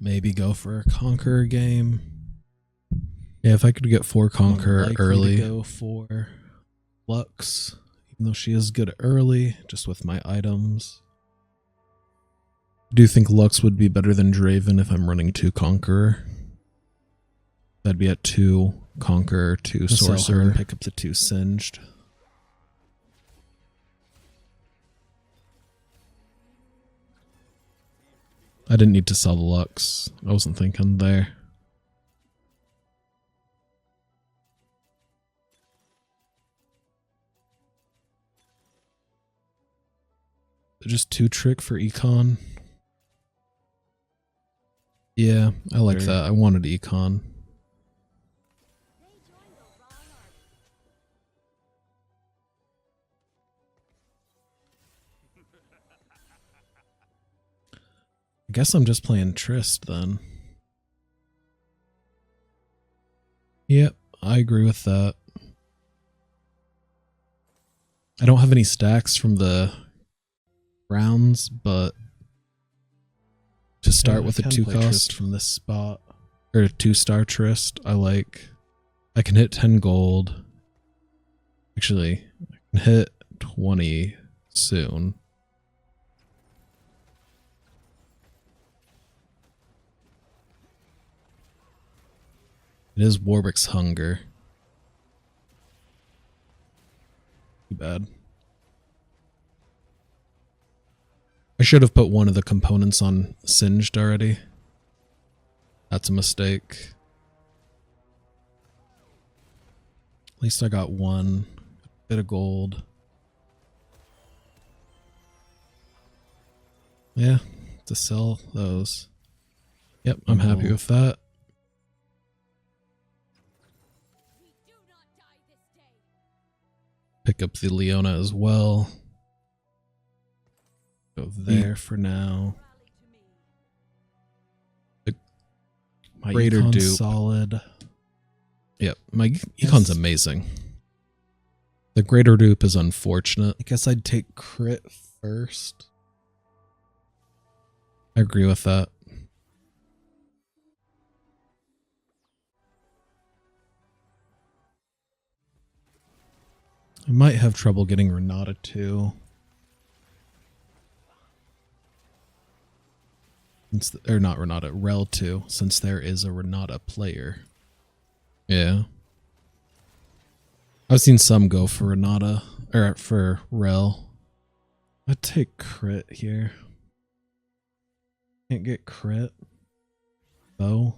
maybe go for a Conqueror game. Yeah, if I could get 4 Conqueror early. Go for Lux, even though she is good early, just with my items. I do think Lux would be better than Draven if I'm running 2 Conqueror. That'd be at 2 Conqueror, 2 Sorcerer, and pick up the 2 Singed. I didn't need to sell the Lux. I wasn't thinking there. Just 2 trick for Econ. Yeah, I like that. I wanted Econ. I guess I'm just playing Trist then. Yep, I agree with that. I don't have any stacks from the rounds, but to start with a 2 cost from this spot, or a 2-star Trist, I can hit 10 gold. Actually, I can hit 20 soon. It is Warwick's Hunger. Too bad. I should have put one of the components on Singed already. That's a mistake. At least I got 1 bit of gold. Yeah, to sell those. Yep, I'm happy with that. Pick up the Leona as well. Go there for now. My Greater Dupe. Solid. Yep, my Econ's amazing. The Greater Dupe is unfortunate. I guess I'd take crit first. I agree with that. I might have trouble getting Renata too. Or not Renata, Rel 2, since there is a Renata player. Yeah. I've seen some go for Renata, or for Rel. I'd take crit here. Can't get crit, though.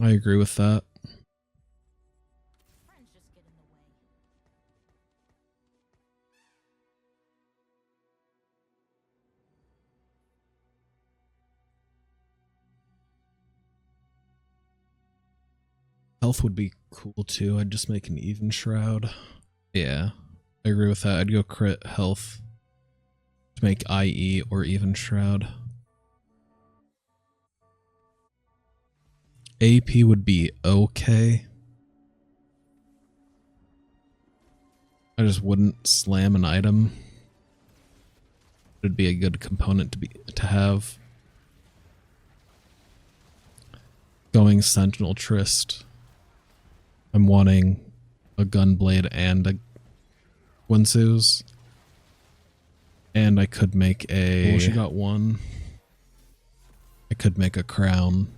I agree with that. Health would be cool too. I'd just make an even shroud. Yeah, I agree with that. I'd go crit health to make IE or even shroud. AP would be okay. I just wouldn't slam an item. It'd be a good component to have. Going Sentinel Trist. I'm wanting a Gunblade and a Gwynsu's. And I could make a... Oh, she got 1. I could make a crown.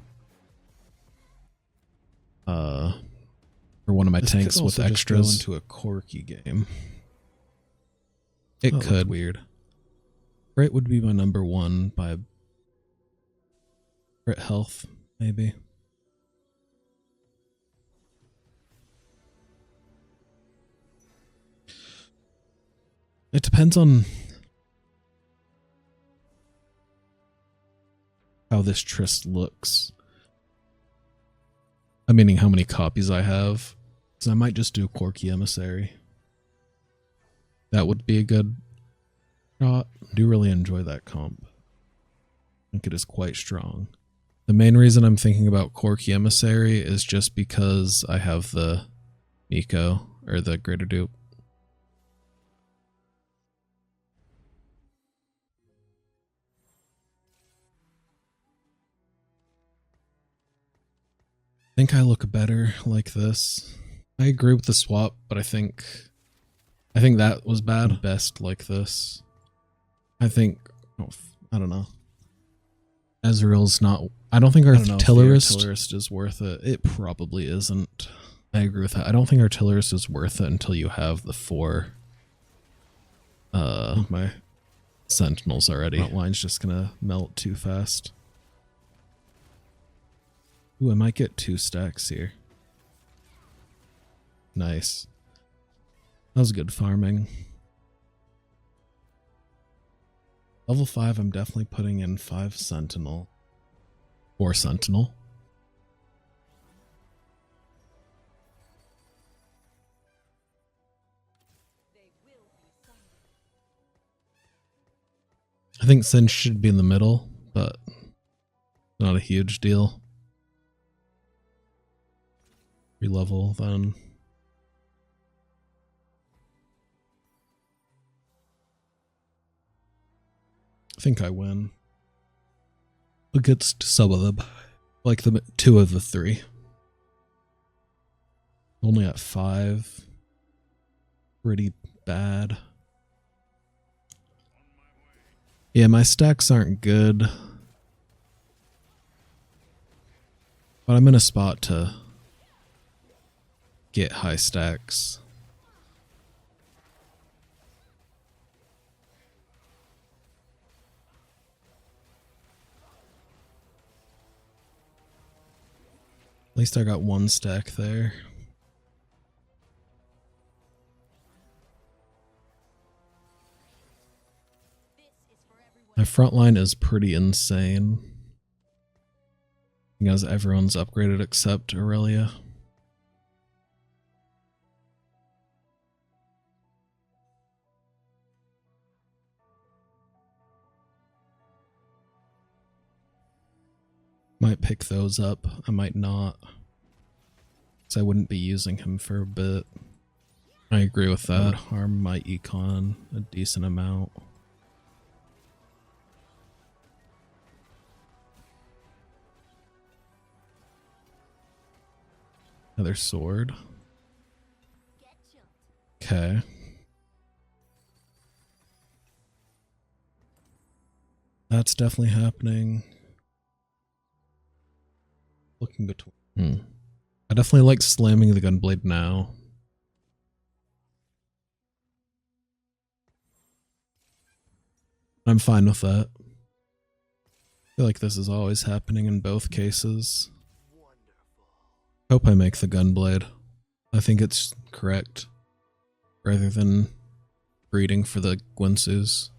For one of my tanks with extras. Just go into a Corki game. It could. Weird. Crit would be my number 1 by crit health, maybe. It depends on how this Trist looks. I'm meaning how many copies I have. So I might just do Corki Emissary. That would be a good shot. I do really enjoy that comp. I think it is quite strong. The main reason I'm thinking about Corki Emissary is just because I have the Nico, or the Greater Dupe. think I look better like this. I agree with the swap, but I think that was bad. Best like this. I think, I don't know. Ezreal's not, I don't think Artillerist is worth it. It probably isn't. I agree with that. I don't think Artillerist is worth it until you have the 4 my Sentinels already. Front line's just gonna melt too fast. Ooh, I might get 2 stacks here. Nice. That was good farming. Level 5, I'm definitely putting in 5 Sentinel. 4 Sentinel. I think Sin should be in the middle, but not a huge deal. Re-level then. I think I win against some of them, like the 2 of the 3. Only at 5. Pretty bad. Yeah, my stacks aren't good, but I'm in a spot to get high stacks. At least I got 1 stack there. My front line is pretty insane, because everyone's upgraded except Aurelia. Might pick those up, I might not, because I wouldn't be using him for a bit. I agree with that. Would harm my econ a decent amount. Another sword. Okay. That's definitely happening. Looking between. I definitely like slamming the gunblade now. I'm fine with that. I feel like this is always happening in both cases. Hope I make the gunblade. I think it's correct, rather than breeding for the Gwinsus.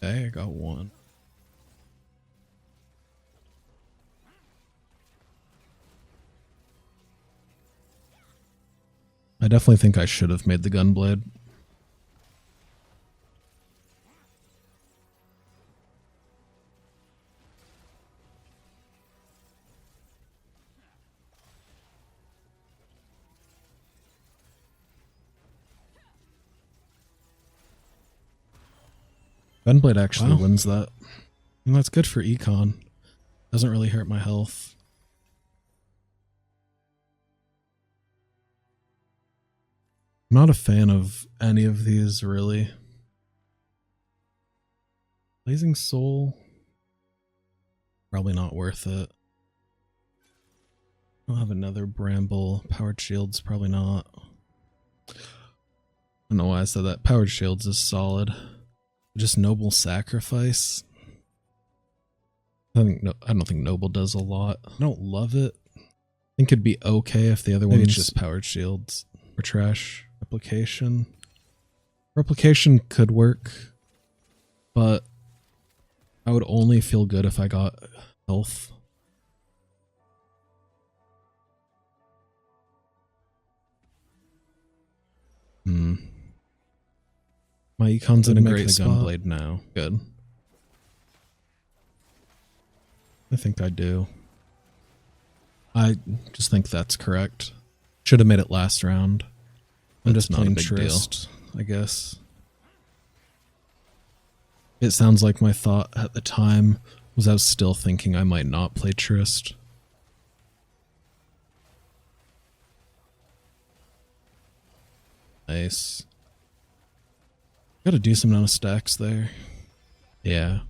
Okay, I got 1. I definitely think I should have made the gunblade. Gunblade actually wins that. And that's good for econ. Doesn't really hurt my health. I'm not a fan of any of these, really. Blazing Soul, probably not worth it. I'll have another Bramble. Powered Shields, probably not. I don't know why I said that. Powered Shields is solid. Just Noble Sacrifice. I don't think Noble does a lot. I don't love it. I think it'd be okay if the other one's just Powered Shields or trash. Replication. Replication could work, but I would only feel good if I got health. My econ's in a great spot. Gunblade now. Good. I think I do. I just think that's correct. Should have made it last round. I'm just playing Trist, I guess. It sounds like my thought at the time was I was still thinking I might not play Trist. Nice. Got a decent amount of stacks there. Yeah.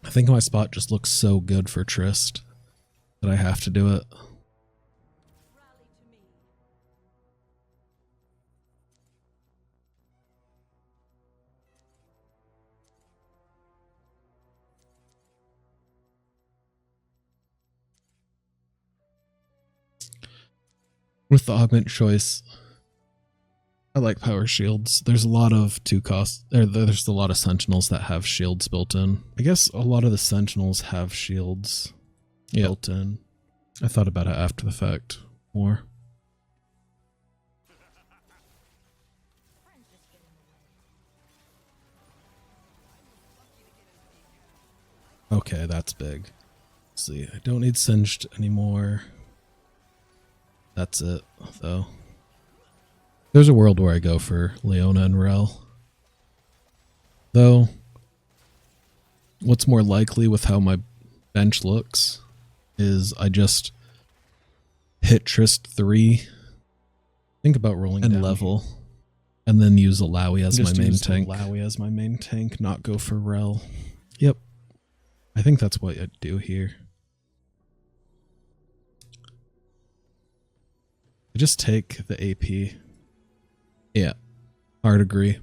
I think my spot just looks so good for Trist that I have to do it. With the augment choice, I like power shields. There's a lot of there's a lot of sentinels that have shields built in. I guess a lot of the sentinels have shields built in. I thought about it after the fact more. Okay, that's big. Let's see, I don't need singed anymore. That's it, though. There's a world where I go for Leona and Rel. Though, what's more likely with how my bench looks is I just hit Trist 3, think about rolling and level, and then use Illaoi as my main tank. Illaoi as my main tank, not go for Rel. Yep. I think that's what I'd do here. Just take the AP. Yeah, hard agree.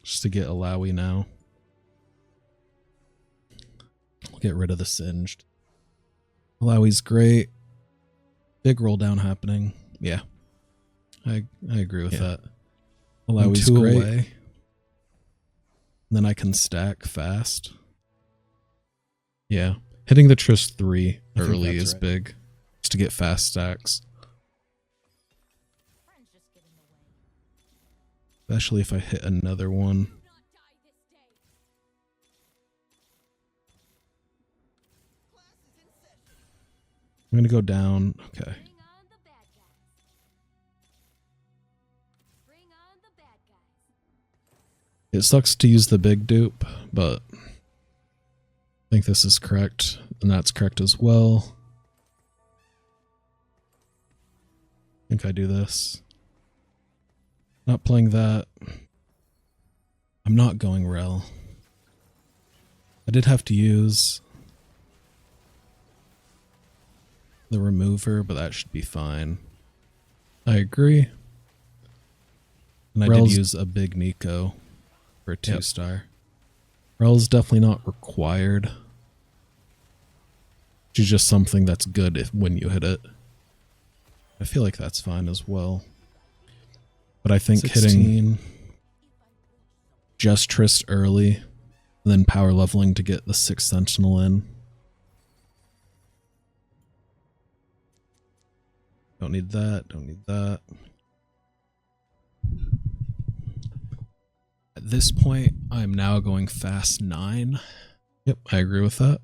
Just to get Illaoi now. I'll get rid of the singed. Illaoi's great. Big roll down happening. Yeah, I agree with that. Illaoi's great. Away. Then I can stack fast. Yeah, hitting the Trist 3 early is big. Just to get fast stacks. Especially if I hit another one. I'm going to go down. Okay. It sucks to use the big dupe, but I think this is correct, and that's correct as well. I think I do this. Not playing that. I'm not going Rel. I did have to use the remover, but that should be fine. I agree. And I did use a big Nico for a 2-star. Rel's definitely not required. She's just something that's good when you hit it. I feel like that's fine as well. But I think 16. Hitting just Trist early, and then power leveling to get the 6th Sentinel in. Don't need that, don't need that. At this point, I'm now going fast 9. Yep, I agree with that.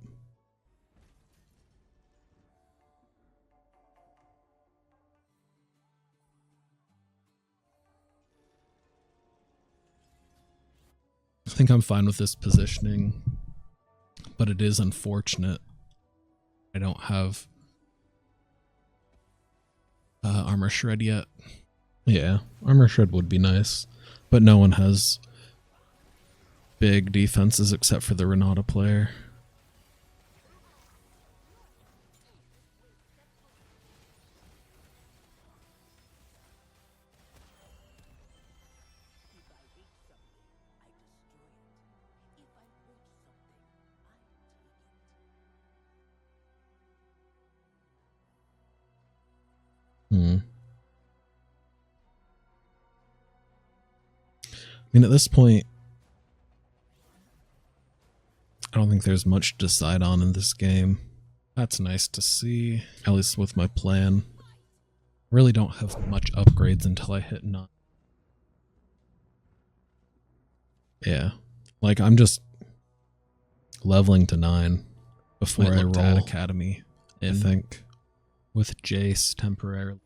I think I'm fine with this positioning, but it is unfortunate I don't have armor shred yet. Yeah, armor shred would be nice, but no one has big defenses except for the Renata player. I mean, at this point, I don't think there's much to decide on in this game. That's nice to see, at least with my plan. I really don't have much upgrades until I hit 9. Yeah, like I'm just leveling to 9 before I roll Academy, I think, with Jace temporarily.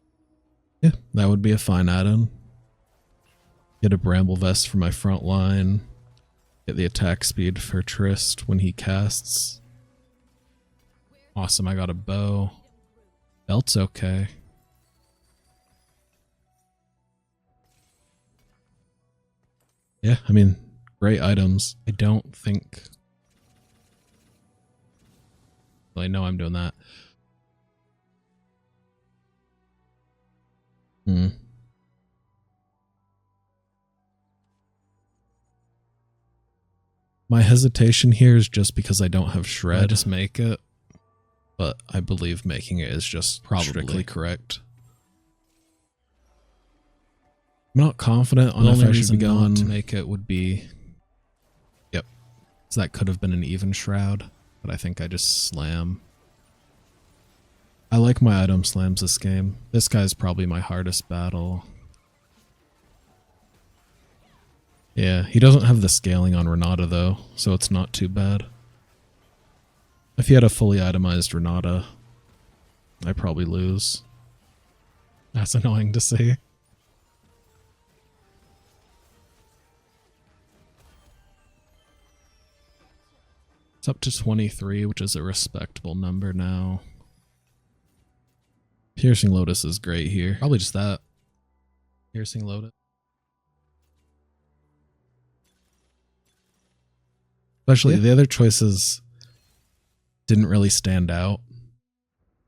Yeah, that would be a fine add-on. Get a bramble vest for my front line. Get the attack speed for Trist when he casts. Awesome, I got a bow. Belt's okay. Yeah, I mean, great items. I don't think... Well, I know I'm doing that. My hesitation here is just because I don't have Shred. I just make it. But I believe making it is just strictly correct. I'm not confident on if I should be going to make it would be... Yep. So that could have been an even Shroud, but I think I just slam. I like my item slams this game. This guy's probably my hardest battle. Yeah, he doesn't have the scaling on Renata though, so it's not too bad. If he had a fully itemized Renata, I probably lose. That's annoying to see. It's up to 23, which is a respectable number now. Piercing Lotus is great here. Probably just that. Piercing Lotus. Especially the other choices didn't really stand out.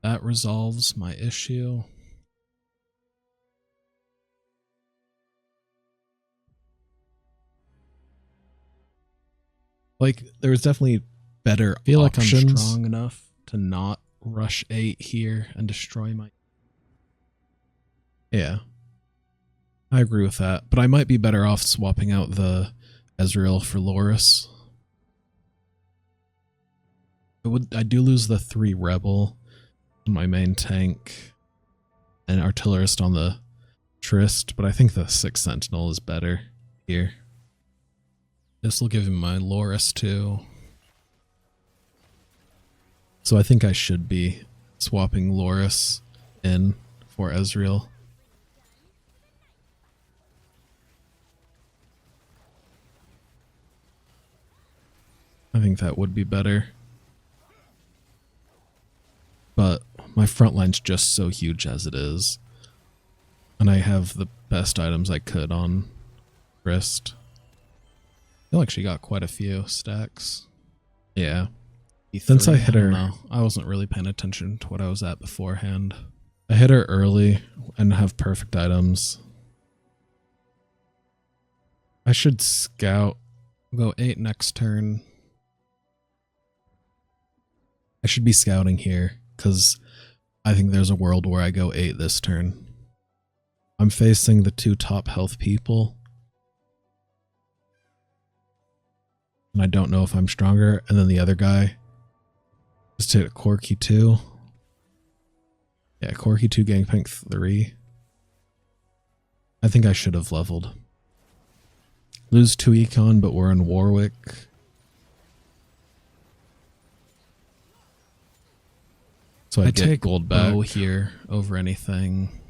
That resolves my issue. Like, there was definitely better options. I feel like I'm strong enough to not rush 8 here and destroy my... Yeah. I agree with that, but I might be better off swapping out the Ezreal for Loris. I do lose the 3 Rebel on my main tank and Artillerist on the Trist, but I think the 6 Sentinel is better here. This will give him my Loris too. So I think I should be swapping Loris in for Ezreal. I think that would be better. But my front line's just so huge as it is. And I have the best items I could on Trist. I feel like she got quite a few stacks. Yeah. Since I hit her... I wasn't really paying attention to what I was at beforehand. I hit her early and have perfect items. I should scout. Go 8 next turn. I should be scouting here, because I think there's a world where I go 8 this turn. I'm facing the 2 top health people. And I don't know if I'm stronger. And then the other guy just hit Corki 2. Yeah, Corki 2, Gangplank 3. I think I should have leveled. Lose 2 econ, but we're in Warwick. So I get gold back here over anything.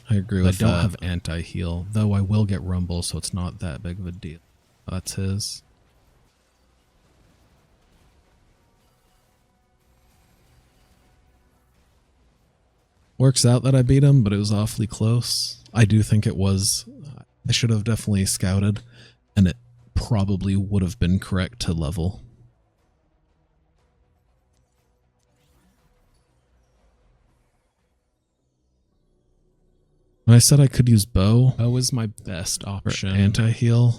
I agree with that. I don't have anti-heal, though I will get Rumble, so it's not that big of a deal. That's his. Works out that I beat him, but it was awfully close. I do think it was. I should have definitely scouted, and it probably would have been correct to level. When I said I could use bow, bow is my best option. Anti-heal.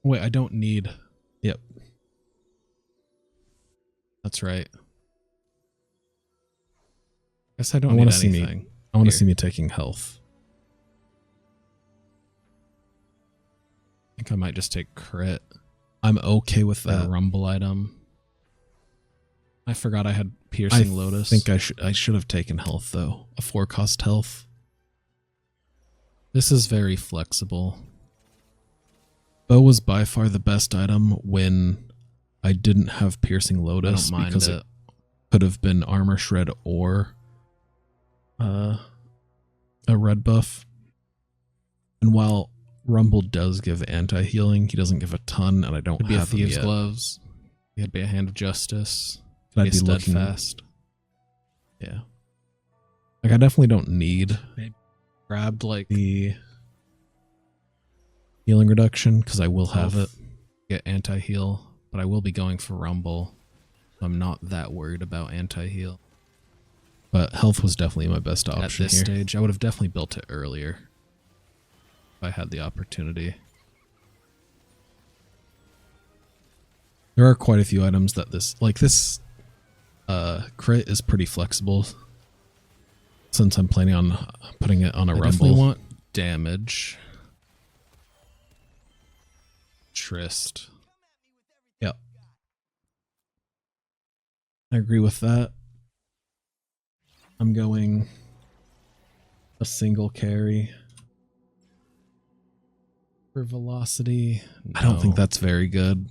Wait, I don't need... Yep. That's right. Guess I don't need anything. I want to see me taking health. I think I might just take crit. I'm okay with that. Rumble item. I forgot I had Piercing Lotus. I think I should have taken health though. A 4-cost health. This is very flexible. Bow was by far the best item when I didn't have Piercing Lotus because it could have been Armor Shred or a red buff. And while Rumble does give anti-healing, he doesn't give a ton, and I don't Could be have a Thieves' yet. Gloves. It could be a Hand of Justice. Could I be Steadfast. Yeah. Like, I definitely don't need Maybe grabbed like the healing reduction, because I will have it. Get anti-heal, but I will be going for Rumble. I'm not that worried about anti-heal. But health was definitely my best option At this stage, I would have definitely built it earlier if I had the opportunity. There are quite a few items that this crit is pretty flexible, since I'm planning on putting it on a I Rumble. definitely want damage. Trist. Yep. I agree with that. I'm going a single carry for velocity. I don't think that's very good.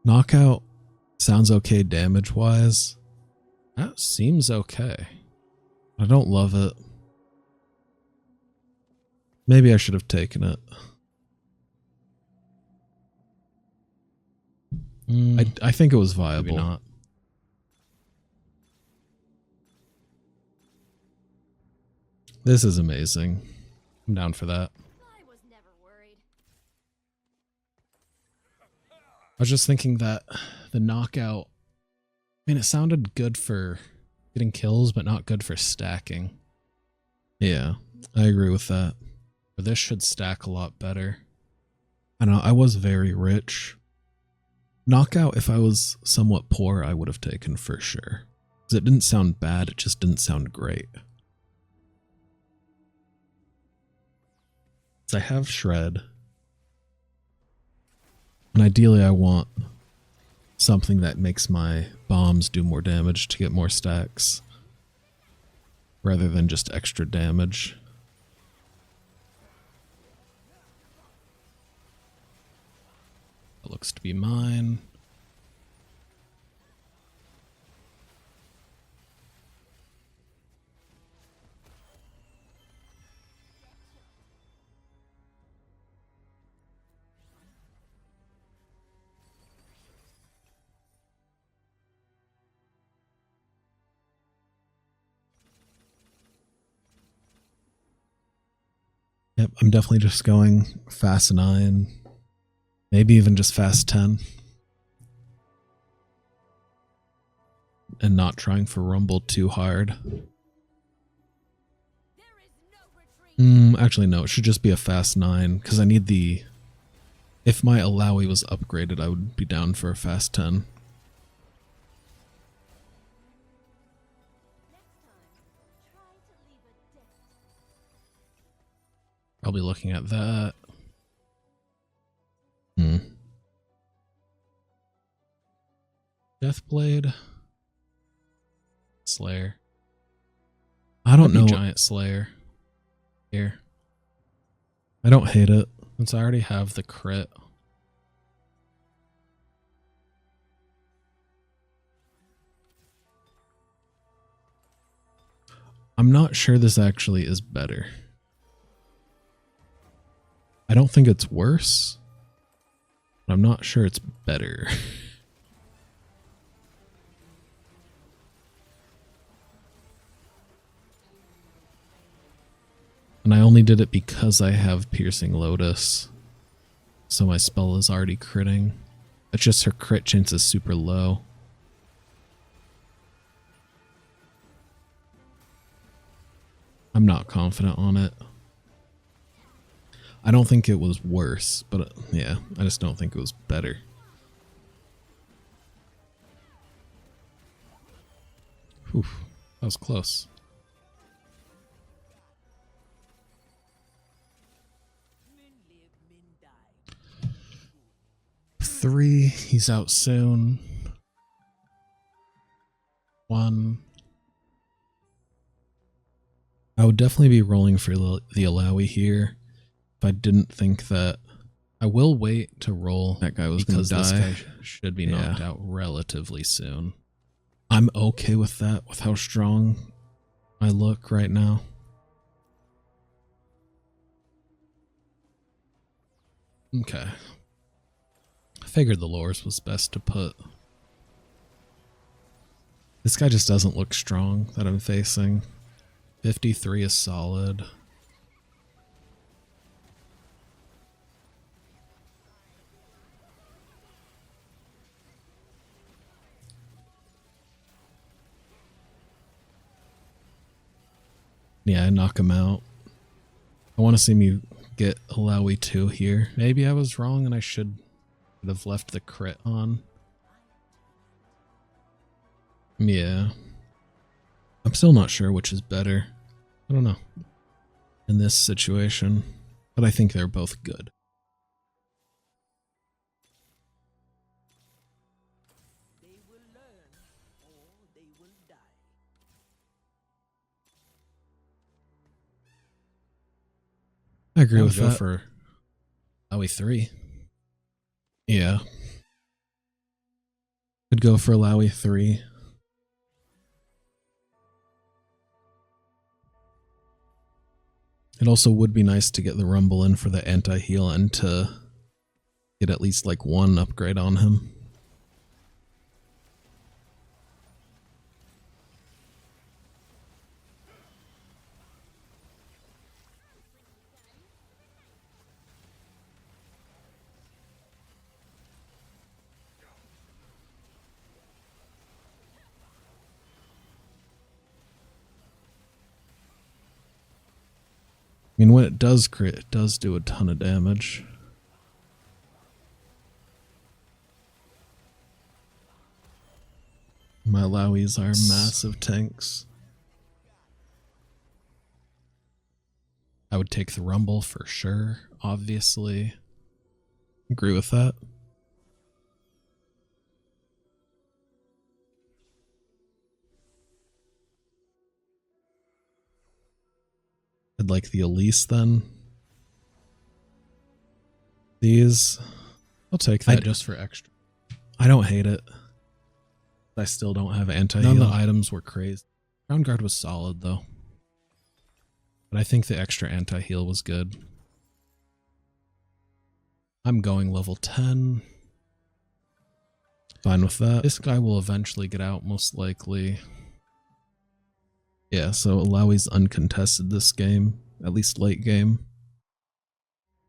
Knockout sounds okay damage-wise. That seems okay. I don't love it. Maybe I should have taken it. I think it was viable. Maybe not. This is amazing. I'm down for that. I was never worried. I was just thinking that the knockout, I mean, it sounded good for getting kills, but not good for stacking. Yeah, I agree with that. But this should stack a lot better. I know, I was very rich. Knockout, if I was somewhat poor, I would have taken for sure. Because it didn't sound bad, it just didn't sound great. So I have Shred. And ideally I want something that makes my bombs do more damage to get more stacks, rather than just extra damage. That looks to be mine. Yep, I'm definitely just going fast 9. Maybe even just fast 10. And not trying for Rumble too hard. Actually, no, it should just be a fast 9, because I need the... If my Illaoi was upgraded, I would be down for a fast 10. Probably looking at that. Deathblade. Slayer. I don't know. Giant Slayer. Here. I don't hate it. Since I already have the crit. I'm not sure this actually is better. I don't think it's worse, but I'm not sure it's better. And I only did it because I have Piercing Lotus, so my spell is already critting. It's just her crit chance is super low. I'm not confident on it. I don't think it was worse, but yeah, I just don't think it was better. Whew, that was close. Three, he's out soon. 1. I would definitely be rolling for the Illaoi here if I didn't think that... I will wait to roll that guy was going to die. This guy should be knocked out relatively soon. I'm okay with that, with how strong I look right now. Okay. I figured the lures was best to put. This guy just doesn't look strong that I'm facing. 53 is solid. Yeah, I knock him out. I want to see me get Illaoi 2 here. Maybe I was wrong and I should have left the crit on. Yeah. I'm still not sure which is better. I don't know. In this situation. But I think they're both good. I agree with that. For Illaoi 3. Yeah. Could go for Illaoi 3. It also would be nice to get the Rumble in for the anti-heal and to get at least like one upgrade on him. I mean, when it does crit, it does do a ton of damage. My Illaois are massive tanks. I would take the Rumble for sure, obviously. Agree with that. I'd like the Elise then. These, I'll take that just for extra. I don't hate it. I still don't have anti-heal. None of the items were crazy. Ground Guard was solid though. But I think the extra anti-heal was good. I'm going level 10. Fine with that. This guy will eventually get out most likely. Yeah, so Illaoi's uncontested this game, at least late game.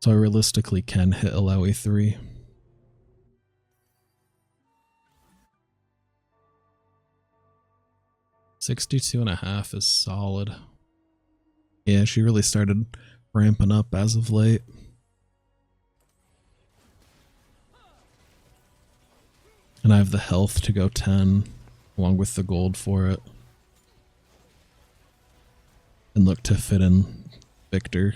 So I realistically can hit Illaoi 3. $62.5 is solid. Yeah, she really started ramping up as of late. And I have the health to go 10, along with the gold for it. And look to fit in Victor.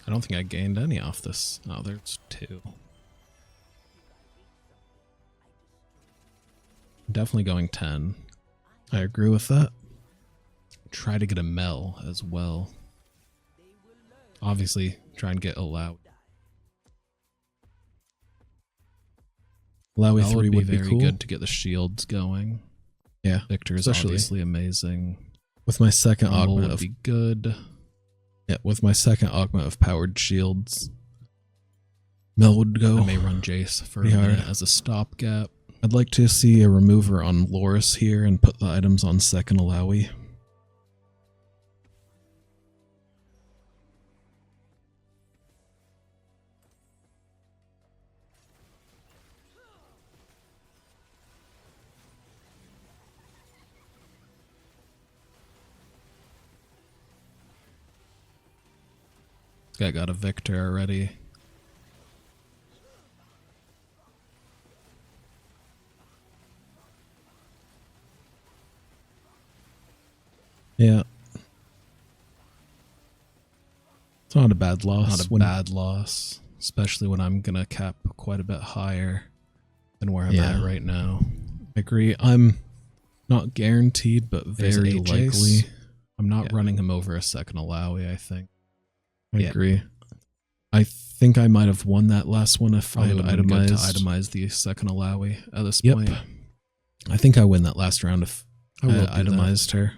I don't think I gained any off this. Oh, there's 2. Definitely going 10. I agree with that. Try to get a Mel as well. Obviously, try and get Illaoi. Illaoi 3 would be very good to get the shields going. Yeah, Victor is obviously amazing. With my second augment would be good. Yeah, with my second augment of powered shields, Mel would go. I may run Jace for a minute as a stopgap. I'd like to see a remover on Loris here and put the items on second Illaoi. I got a Victor already. Yeah. It's not a bad loss. Not a bad loss. Especially when I'm going to cap quite a bit higher than where I'm at right now. I agree. I'm not guaranteed, but very likely. I'm not running him over a second Illaoi, I think. I agree. I think I might have won that last one if I had itemized. To itemize the second Illaoi at this point. I think I win that last round if I itemized her.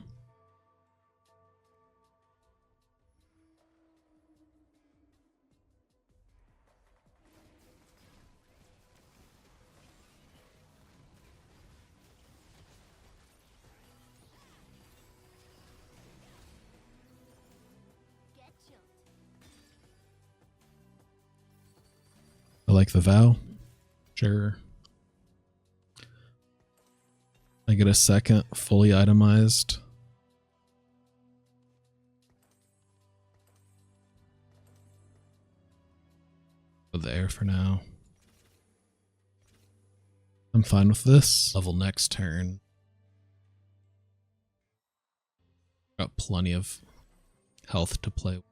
I like the vow. Sure. I get a second fully itemized. There for now. I'm fine with this. Level next turn. Got plenty of health to play with.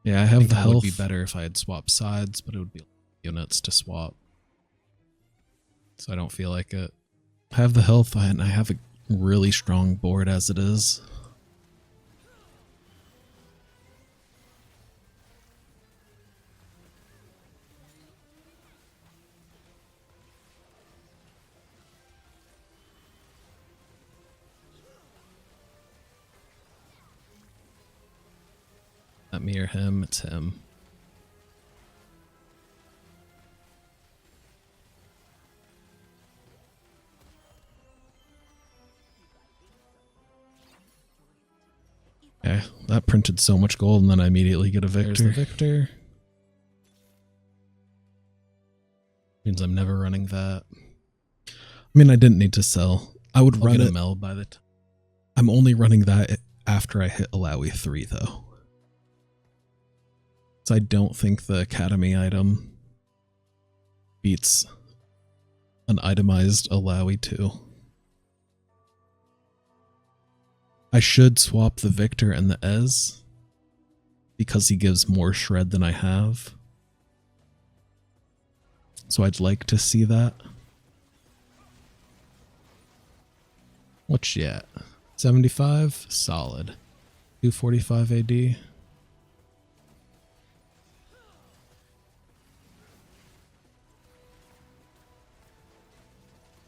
Yeah, I have the health. It would be better if I had swapped sides, but it would be units to swap. So I don't feel like it. I have the health and I have a really strong board as it is. Not me or him, it's him. Okay, that printed so much gold and then I immediately get a victor. There's the victor. Means I'm never running that. I mean, I didn't need to sell. I would run it. Mel by the time. I'm only running that after I hit Illaoi 3 though. So I don't think the Academy item beats an itemized Illaoi 2. I should swap the Victor and the Ez because he gives more shred than I have. So I'd like to see that. What's she at? 75? Solid. 245 AD. Be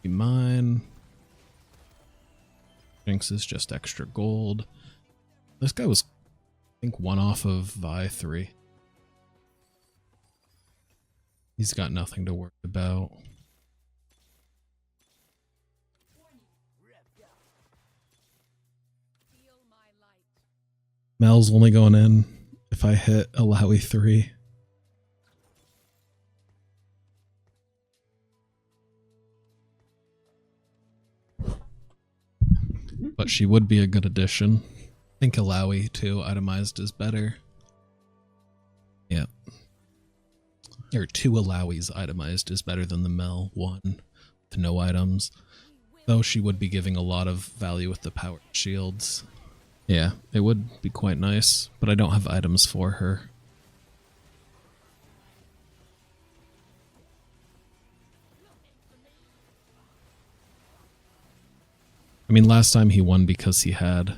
mine. Jinx is just extra gold. This guy was, I think, one off of Vi 3. He's got nothing to worry about. Mel's only going in if I hit Illaoi 3. But she would be a good addition. I think Illaoi 2 itemized is better. Yeah. Or 2 Illaois itemized is better than the Mel 1 with no items. Though she would be giving a lot of value with the powered shields. Yeah, it would be quite nice, but I don't have items for her. I mean, last time he won because he had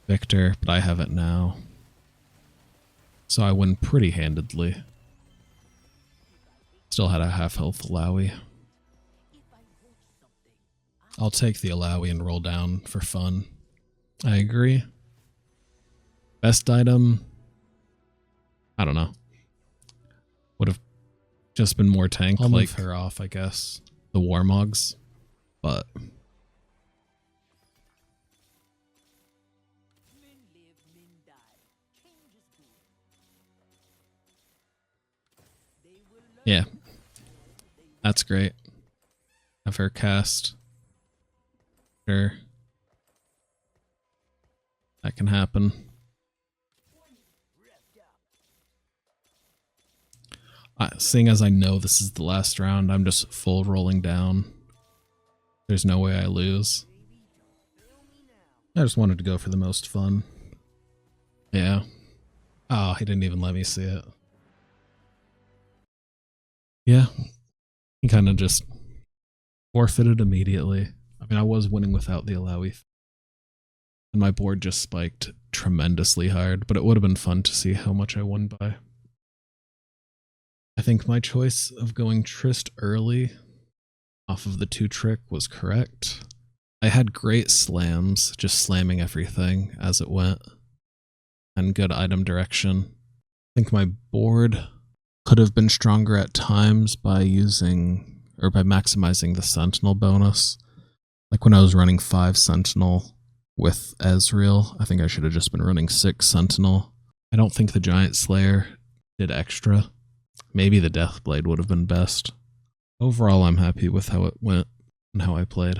Victor, but I have it now. So I win pretty handedly. Still had a half health Illaoi. I'll take the Illaoi and roll down for fun. I agree. Best item? I don't know. Would have just been more tank. I'll move her off, I guess. The Warmogs. But yeah. That's great. Have her cast. Sure. That can happen. Seeing as I know this is the last round, I'm just full rolling down. There's no way I lose. I just wanted to go for the most fun. Yeah. Oh, he didn't even let me see it. Yeah. He kind of just forfeited immediately. I mean, I was winning without the Illaoi. And my board just spiked tremendously hard, but it would have been fun to see how much I won by. I think my choice of going Trist early off of the 2-trick was correct. I had great slams, just slamming everything as it went, and good item direction. I think my board could have been stronger at times by using, or by maximizing the Sentinel bonus. Like when I was running 5 Sentinel with Ezreal, I think I should have just been running 6 Sentinel. I don't think the Giant Slayer did extra. Maybe the Deathblade would have been best. Overall, I'm happy with how it went and how I played.